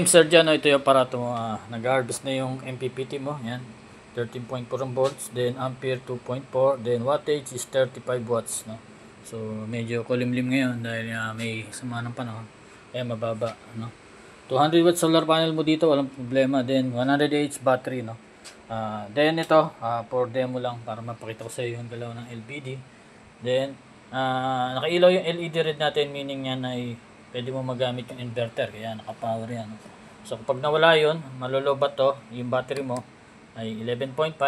Sir dyan, ito yung aparato mo. Nag-harvest na yung MPPT mo. Yan. 13.4 volts. Then ampere 2.4. Then wattage is 35 watts. No? So medyo kulimlim ngayon dahil may sama ng panahon. Kaya mababa. No? 200 watts solar panel mo dito. Walang problema. Then 100 Ah battery. No? Then ito, for demo lang para mapakita ko sa iyo yung galaw ng LBD. Then nakailaw yung LED red natin, meaning yan ay pwede mo magamit yung inverter, kaya naka-power yan. So kapag nawala yun, malolobat to, yung battery mo ay 11.5,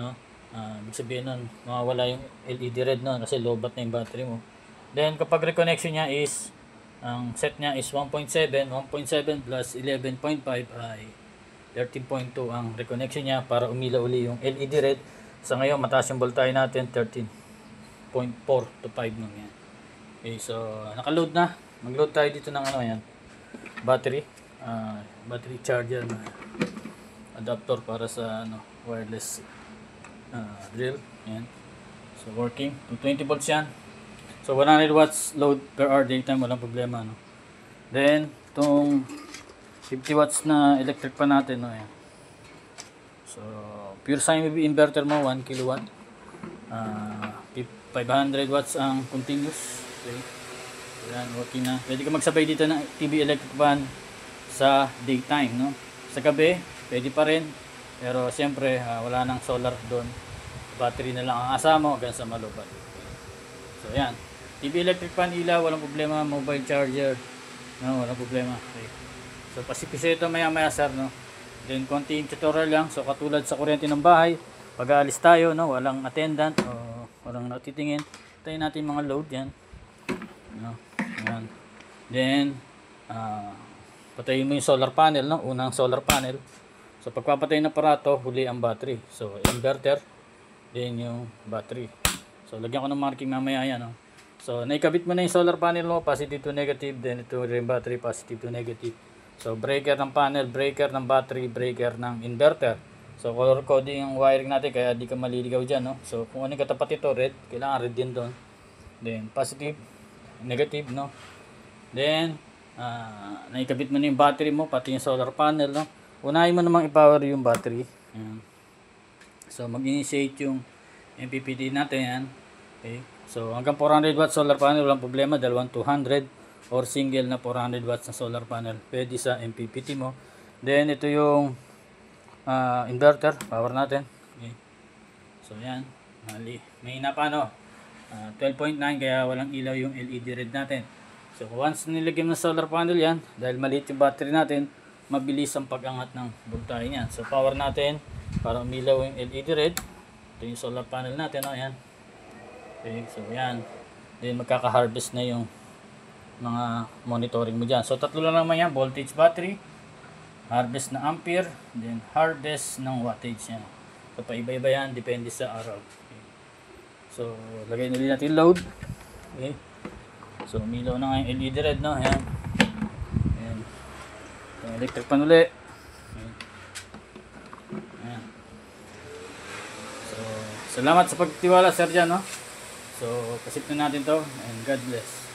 no? Ibig sabihin nun, mawawala yung LED red nun kasi lobat na yung battery mo. Then kapag reconnection niya is, ang set niya is 1.7 plus 11.5 ay 13.2 ang reconnection niya para umilaw uli yung LED red. Sa ngayon, mataas yung voltage natin, 13.4 to 5 nung yan. Okay, so naka-load na. Mag-load tayo dito ng ano yan, battery charger na adapter para sa wireless drill. Yan. So working, 220 volts yan. So 100 watts load per hour daytime, walang problema, no. Then itong 50 watts na electric pa natin, no, yan. So pure sine wave inverter mo, 1 kilowatt. 500 watts ang continuous. Okay. Yan, working na. Pwede ka magsabay dito ng TV electric fan sa daytime, no? Sa gabi, pwede pa rin. Pero siyempre, wala nang solar doon. Battery na lang ang asama hanggang sa malubat. So yan. TV electric fan, ilaw, walang problema. Mobile charger, no, walang problema. Okay. So pasipisa ito maya-maya, sir, no? Then konting tutorial lang. So katulad sa kuryente ng bahay, pag aalis tayo, no, walang attendant o walang natitingin. Tayo natin mga load yan. No? Yan. Then patayin mo yung solar panel, no? Unang solar panel. So pagpapatay ng aparato, huli ang battery. So inverter, then yung battery. So lagyan ko ng marking mamaya yan, no? So naikabit mo na yung solar panel mo, positive to negative, then ito rin battery, positive to negative. So breaker ng panel, breaker ng battery, breaker ng inverter. So color coding ang wiring natin kaya di ka maliligaw dyan, no? So kung ano yung katapat ito, red, kailangan red din doon. Then positive, negative, no. Then naikabit mo na yung battery mo, pati yung solar panel, no. Unahin mo namang i-power yung battery. Ayan. So mag-initiate yung MPPT natin yan. Okay. So hanggang 400 watts solar panel, walang problema, dalawang 200 or single na 400 watts na solar panel pwede sa MPPT mo. Then ito yung inverter, power natin. Okay. So yan, may hina pa, no. 12.9 kaya walang ilaw yung LED red natin. So once nilagyan ng solar panel yan, dahil maliit yung battery natin, mabilis ang pag-angat ng voltage niyan. So power natin para umilaw yung LED red. Ito yung solar panel natin, no, yan. Okay, so yan. Then magkaka-harvest na yung mga monitoring mo dyan. So tatlo lang naman yan, voltage, battery, harvest na ampere, then harvest ng wattage yan. So paiba-iba yan, depende sa araw. Okay. So lagay na rin natin load. Okay. So umilaw na nga yung LED red, no. Ayan. Ayan. Yung electric pan uli. Ayan. So salamat sa pagtiwala, sir, dyan, no. So pasip na natin to and God bless.